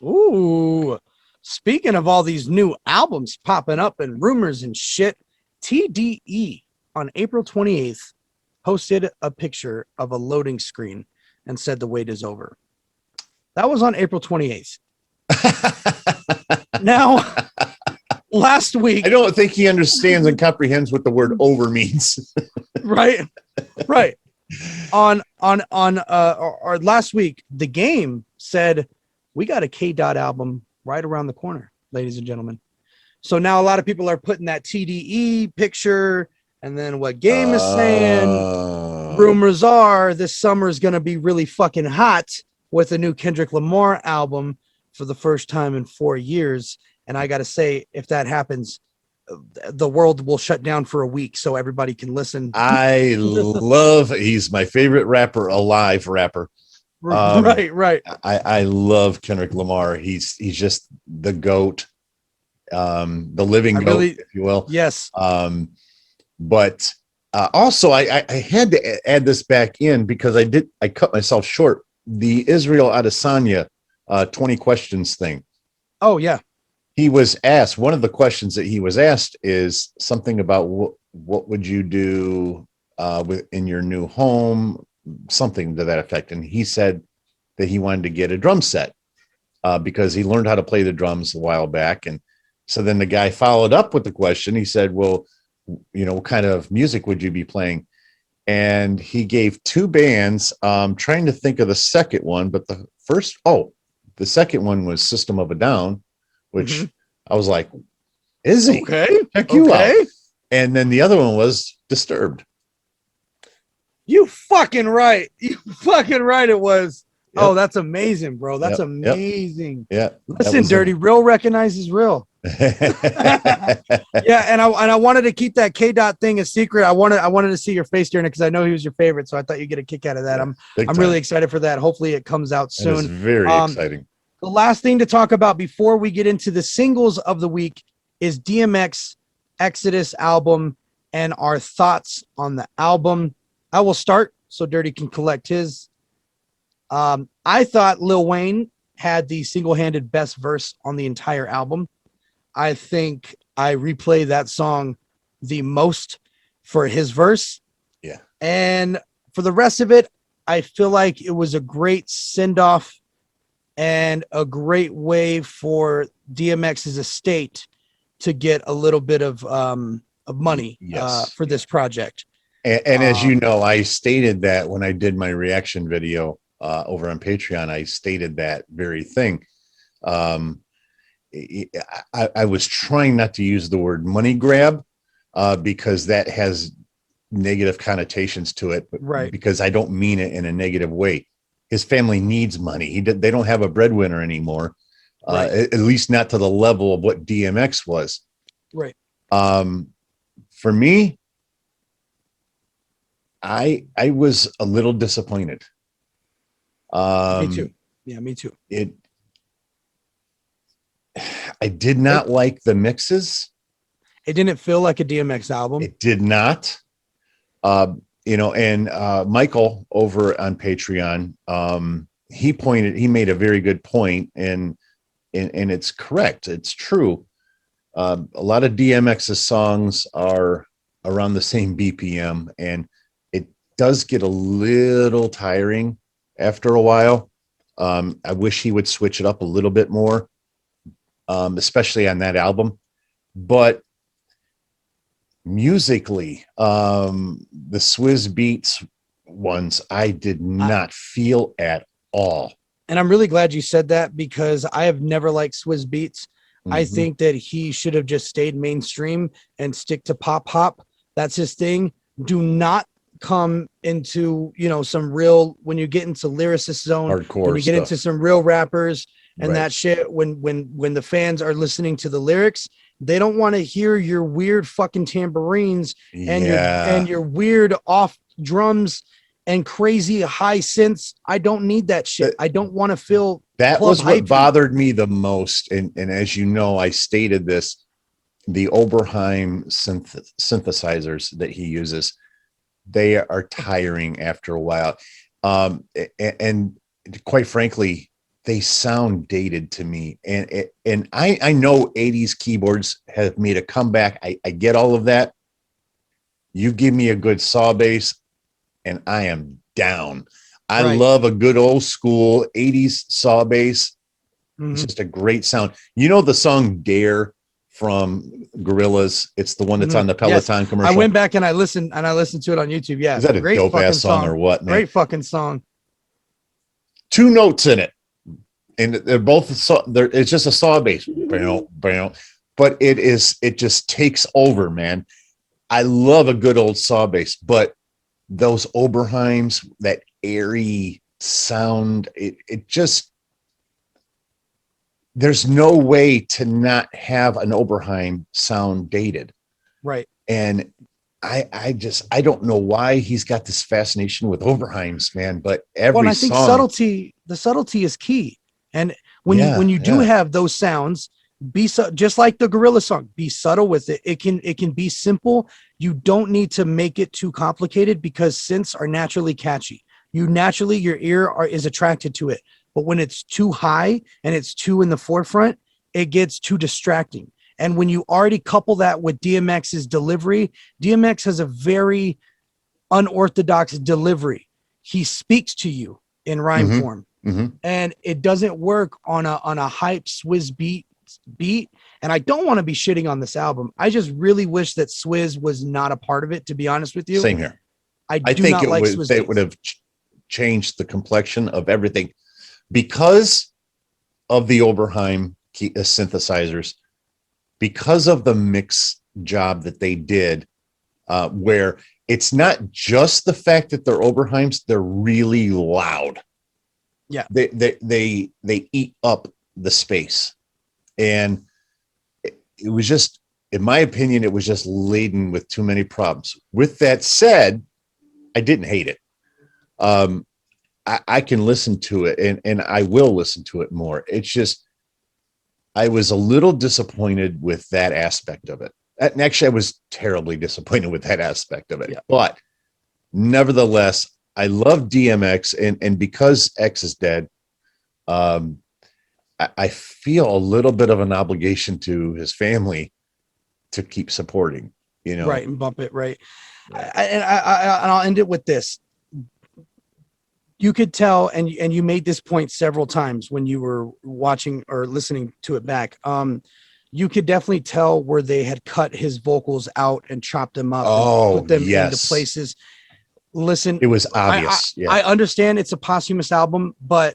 Ooh, speaking of all these new albums popping up and rumors and shit, TDE on April 28th posted a picture of a loading screen and said the wait is over. That was on April 28th. Now, last week, I don't think he understands and comprehends what the word over means. Right. On or last week, the game said we got a K-Dot album right around the corner, ladies and gentlemen. So now a lot of people are putting that TDE picture, and then what Game is saying. Rumors are this summer is going to be really fucking hot with a new Kendrick Lamar album for the first time in 4 years. And I got to say, if that happens, the world will shut down for a week so everybody can listen. He's my favorite alive rapper. Right. I love Kendrick Lamar. He's just the GOAT, the living GOAT, if you will. Yes. But also I had to add this back in because I cut myself short. The Israel Adesanya 20 questions thing. Oh yeah. He was asked, one of the questions that he was asked is something about what would you do in your new home, something to that effect. And he said that he wanted to get a drum set because he learned how to play the drums a while back. And so then the guy followed up with the question. He said, well, what kind of music would you be playing? And he gave two bands. Trying to think of the second one, but the second one was System of a Down, which I was like, is he? Okay. Check you out. And then the other one was Disturbed. You fucking right. It was. Yep. Oh, that's amazing, bro. That's amazing. Yeah. Listen, Dirty, real recognizes real. Yeah, and I wanted to keep that K-Dot thing a secret. I wanted to see your face during it because I know he was your favorite, so I thought you'd get a kick out of that. I'm really excited for that. Hopefully it comes out soon. It's very exciting. The last thing to talk about before we get into the singles of the week is DMX Exodus album and our thoughts on the album. I will start so Dirty can collect his. I thought Lil Wayne had the single-handed best verse on the entire album. I think I replay that song the most for his verse. Yeah. And for the rest of it, I feel like it was a great send off and a great way for DMX's estate to get a little bit of money Yes. for this project. And as you know, I stated that when I did my reaction video over on Patreon, I stated that very thing. I was trying not to use the word money grab because that has negative connotations to it, but Right. because I don't mean it in a negative way. His family needs money. They don't have a breadwinner anymore, Right. at least not to the level of what DMX was. Right. For me, I was a little disappointed. Me too. Yeah, me too. I did not like the mixes. It didn't feel like a DMX album. It did not. And Michael over on Patreon, he made a very good point, and it's correct. It's true. A lot of DMX's songs are around the same BPM, and it does get a little tiring after a while. I wish he would switch it up a little bit more, especially on that album. But musically, the Swizz Beats ones, I did not feel at all. And I'm really glad you said that, because I have never liked Swizz Beats. Mm-hmm. I think that he should have just stayed mainstream and stick to pop hop. That's his thing. Do not come into, some real, when you get into lyricist zone, hardcore when you get into some real rappers and that shit, when the fans are listening to the lyrics, they don't want to hear your weird fucking tambourines and your weird off drums and crazy high synths. I don't need that shit. I don't want to feel that was what bothered me the most. And as you know, I stated this, the Oberheim synthesizers that he uses, they are tiring after a while. And quite frankly, they sound dated to me. And I know 80s keyboards have made a comeback. I get all of that. You give me a good saw bass and I am down. I love a good old school 80s saw bass. Mm-hmm. It's just a great sound. You know the song Dare from Gorillaz? It's the one that's on the Peloton commercial. I went back and I listened to it on YouTube. Yeah. Is that a great dope ass song or what, man? Great fucking song. 2 notes in it. And they're both it's just a saw bass. But it just takes over, man. I love a good old saw bass, but those Oberheims, that airy sound, it just, there's no way to not have an Oberheim sound dated. Right. And I don't know why he's got this fascination with Oberheims, man, but every I think song, the subtlety is key. And when you do have those sounds, just like the Gorilla song, be subtle with it. It can be simple. You don't need to make it too complicated, because synths are naturally catchy. Your ear is attracted to it. But when it's too high and it's too in the forefront, it gets too distracting. And when you already couple that with DMX's delivery, DMX has a very unorthodox delivery. He speaks to you in rhyme form. Mm-hmm. And it doesn't work on a hype Swizz beat. And I don't want to be shitting on this album. I just really wish that Swizz was not a part of it, to be honest with you. Same here. I think it would have changed the complexion of everything because of the Oberheim synthesizers, because of the mix job that they did, where it's not just the fact that they're Oberheims, they're really loud. Yeah. They eat up the space. And it was just, in my opinion, it was just laden with too many problems. With that said, I didn't hate it. I can listen to it and I will listen to it more. It's just, I was a little disappointed with that aspect of it. And actually, I was terribly disappointed with that aspect of it. Yeah. But nevertheless, I love DMX, and because X is dead, I feel a little bit of an obligation to his family to keep supporting, you know. Right, and bump it, right. Yeah. And I'll end it with this. You could tell, and you made this point several times when you were watching or listening to it back. You could definitely tell where they had cut his vocals out and chopped them up and put them into places. Listen, it was obvious. I understand it's a posthumous album, but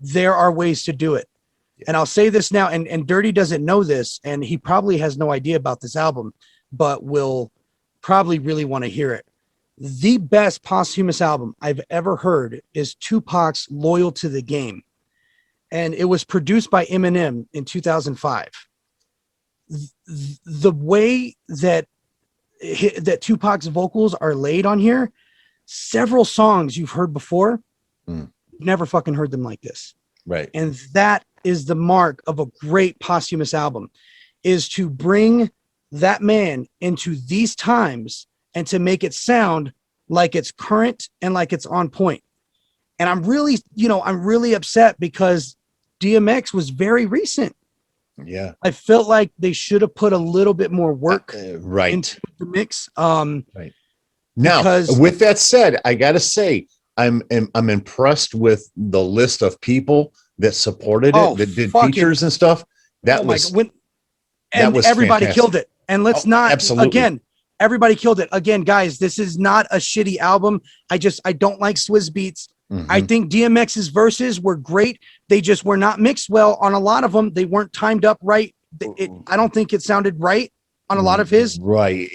there are ways to do it. Yeah. And I'll say this now, and Dirty doesn't know this, and he probably has no idea about this album, but will probably really want to hear it. The best posthumous album I've ever heard is Tupac's Loyal to the Game. And it was produced by Eminem in 2005. The way that Tupac's vocals are laid on here, several songs you've heard before, never fucking heard them like this. Right. And that is the mark of a great posthumous album, is to bring that man into these times and to make it sound like it's current and like it's on point. And I'm really upset because DMX was very recent. Yeah. I felt like they should have put a little bit more work right into the mix. Right. Now, with that said, I got to say, I'm impressed with the list of people that supported it, that did features and stuff. Everybody fantastic. Killed it. And let's not, absolutely. Again, everybody killed it. Again, guys, this is not a shitty album. I don't like Swizz Beatz. Mm-hmm. I think DMX's verses were great. They just were not mixed well on a lot of them. They weren't timed up right. I don't think it sounded right on a lot of his. Right.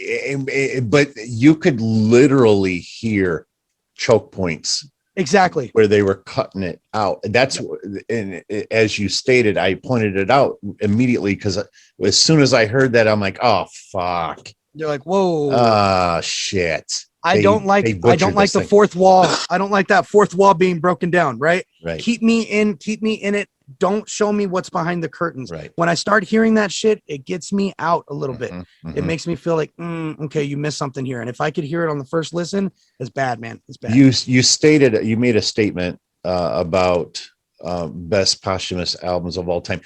But you could literally hear choke points. Exactly. Where they were cutting it out. That's, and as you stated, I pointed it out immediately because as soon as I heard that, I'm like, oh, fuck. You're like, whoa. Shit. I don't like the fourth wall. I don't like that fourth wall being broken down, right? Right. Keep me in it. Don't show me what's behind the curtains. Right. When I start hearing that shit, it gets me out a little bit. Mm-hmm. It makes me feel like, okay, you missed something here. And if I could hear it on the first listen, it's bad, man. It's bad. You made a statement about best posthumous albums of all time.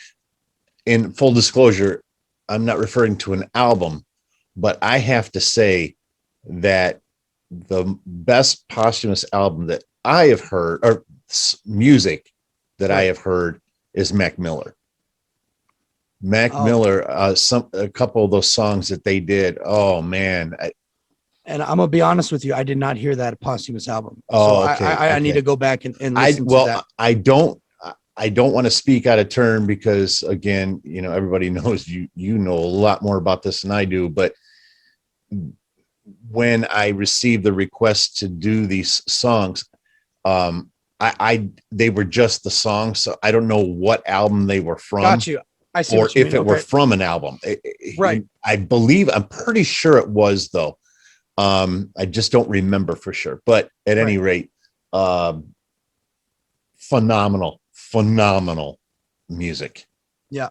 In full disclosure, I'm not referring to an album, but I have to say that the best posthumous album that I have heard, or music that I have heard, is Mac Miller. Miller, a couple of those songs that they did. Oh man! And I'm gonna be honest with you, I did not hear that posthumous album. Oh, so okay. I need to go back and listen to that. I don't want to speak out of turn because again, everybody knows you know a lot more about this than I do, but when I received the request to do these songs, they were just the songs, so I don't know what album they were from. Got you. I see. Or if it were from an album. Right. I'm pretty sure it was though. I just don't remember for sure. But at any rate, phenomenal music. Yeah.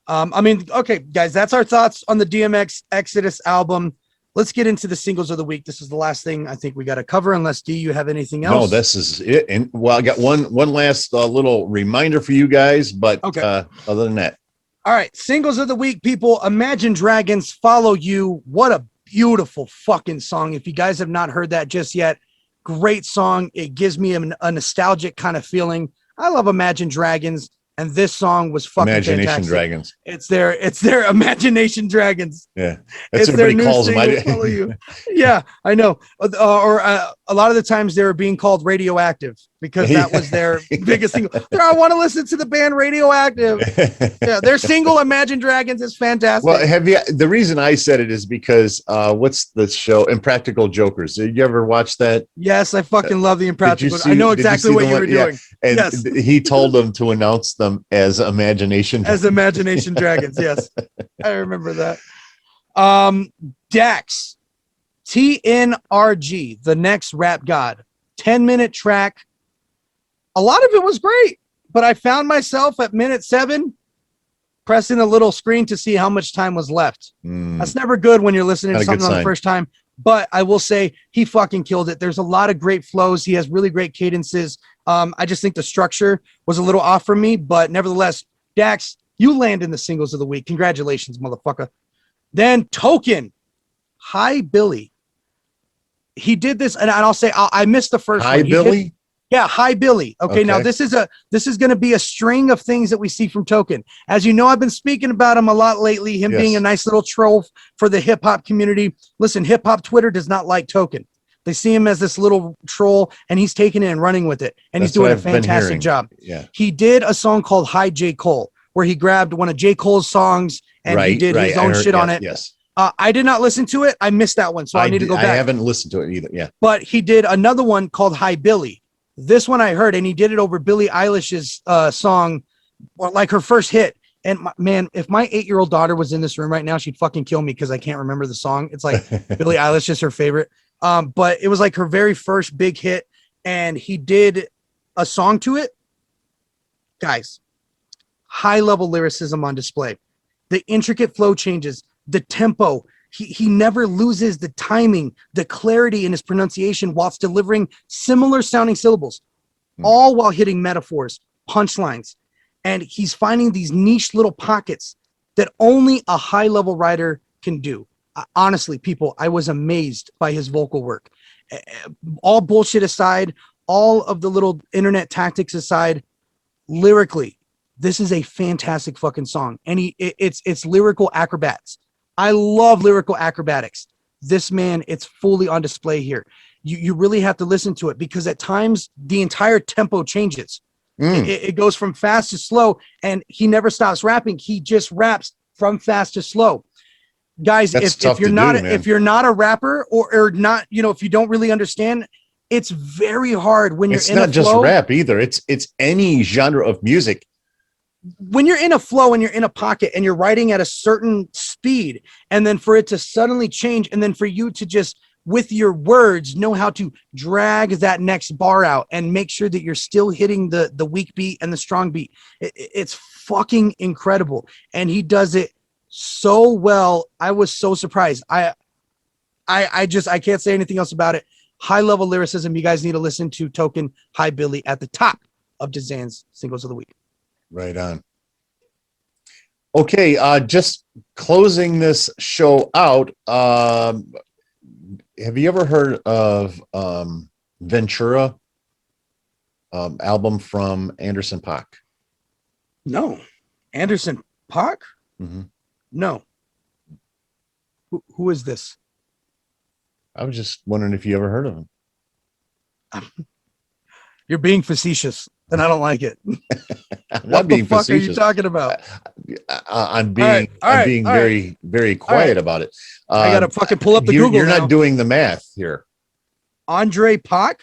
Okay, guys, that's our thoughts on the DMX Exodus album. Let's get into the singles of the week. This is the last thing I think we got to cover, unless D, you have anything else? No, this is it. And I got one last little reminder for you guys, but okay. Other than that. All right, singles of the week, people. Imagine Dragons, Follow You. What a beautiful fucking song. If you guys have not heard that just yet, great song. It gives me a nostalgic kind of feeling. I love Imagine Dragons. And this song was fucking Imagination fantastic. Dragons. It's their Imagination Dragons. Yeah, that's what everybody calls them. Follow You. Yeah, I know. Or a lot of the times they were being called Radioactive because that was their biggest single. I want to listen to the band Radioactive. Yeah, their single Imagine Dragons is fantastic. Well, the reason I said it is because what's the show Impractical Jokers? Did you ever watch that? Yes, I fucking love the Impractical. I know exactly what you were doing. And yes. He told them to announce them as Imagination Dragons. Yes, I remember that. Dax, TNRG, the next rap god, 10-minute track. A lot of it was great, but I found myself at minute 7 pressing a little screen to see how much time was left. That's never good when you're listening to something on the first time. But I will say he fucking killed it. There's a lot of great flows. He has really great cadences. I just think the structure was a little off for me, but nevertheless, Dax, you land in the singles of the week. Congratulations, motherfucker. Then Token, Hi Billy. He did this, and I'll say I missed the first Hi, one. Billy. Yeah, Hi Billy. Okay, now this is going to be a string of things that we see from Token. As you know, I've been speaking about him a lot lately, him being a nice little troll for the hip hop community. Listen, hip hop Twitter does not like Token. They see him as this little troll, and he's taking it and running with it, and he's doing a fantastic job. Yeah. He did a song called Hi J. Cole, where he grabbed one of J. Cole's songs and he did his own shit on it. Yes. I did not listen to it. I missed that one, so I need to go back. I haven't listened to it either. Yeah. But he did another one called Hi Billy. This one I heard, and he did it over Billie Eilish's song, or like her first hit. And man, if my 8-year-old daughter was in this room right now, she'd fucking kill me because I can't remember the song. It's like Billie Eilish is her favorite. But it was like her very first big hit, and he did a song to it. Guys, high level lyricism on display. The intricate flow changes, the tempo. He never loses the timing, the clarity in his pronunciation whilst delivering similar sounding syllables, all while hitting metaphors, punchlines. And he's finding these niche little pockets that only a high level writer can do. Honestly, people, I was amazed by his vocal work. All bullshit aside, all of the little internet tactics aside, lyrically, this is a fantastic fucking song. And it's lyrical acrobats. I love lyrical acrobatics. This man, it's fully on display here. You really have to listen to it because at times the entire tempo changes. It goes from fast to slow, and he never stops rapping. He just raps from fast to slow. Guys, if you're not a rapper or not, if you don't really understand, it's very hard when you're in a flow. It's not just rap either. It's any genre of music. When you're in a flow and you're in a pocket and you're writing at a certain speed, and then for it to suddenly change, and then for you to just with your words know how to drag that next bar out and make sure that you're still hitting the weak beat and the strong beat. It's fucking incredible. And he does it so well. I was so surprised. I can't say anything else about it. High level lyricism. You guys need to listen to Token, Hi Billy at the top of DZAN's singles of the week. Right on. Okay, just closing this show out. Have you ever heard of Ventura album from Anderson .Paak? No. Anderson .Paak? Mm-hmm. No. Who is this? I was just wondering if you ever heard of him. You're being facetious, and I don't like it. What the fuck facetious. Are you talking about? I'm being very, very quiet about it. I gotta fucking pull up the Google. You're not doing the math here. Andre .Paak?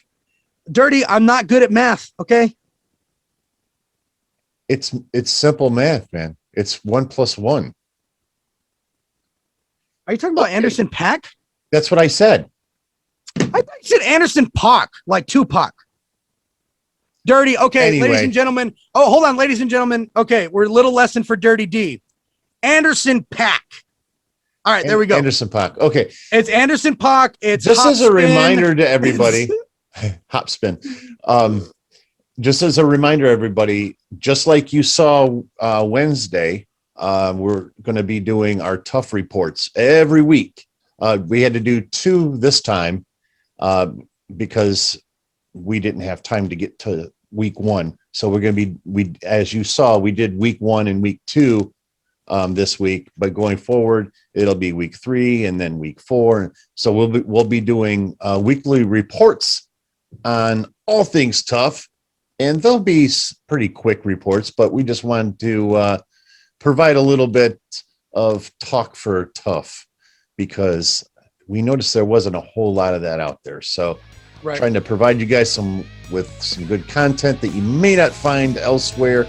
Dirty, I'm not good at math, okay? It's simple math, man. It's 1 + 1. Are you talking about Anderson .Paak? That's what I said. I thought you said Anderson .Paak, like Tupac. Dirty. Okay, anyway. Ladies and gentlemen. Oh, hold on, ladies and gentlemen. Okay, we're a little lesson for Dirty D. Anderson .Paak. All right, there we go. Anderson .Paak. Okay. It's Anderson .Paak. It's just as a reminder to everybody. Hop spin. Just as a reminder, everybody, just like you saw Wednesday, we're going to be doing our tough reports every week. We had to do 2 this time because we didn't have time to get to week 1. So we're going to be, as you saw, we did week 1 and week 2 this week, but going forward, it'll be week 3 and then week 4. So we'll be doing weekly reports on all things tough, and they'll be pretty quick reports, but we just wanted to provide a little bit of talk for tough because we noticed there wasn't a whole lot of that out there. So trying to provide you guys with some good content that you may not find elsewhere,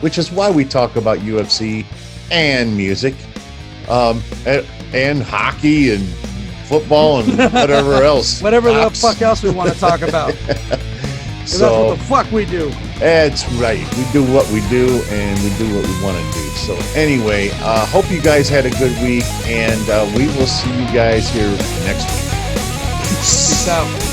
which is why we talk about UFC and music, and hockey and football and whatever else. Whatever the fuck else we want to talk about. So that's what the fuck we do. That's right. We do what we do, and we do what we want to do. So anyway, hope you guys had a good week, and we will see you guys here next week. Peace out.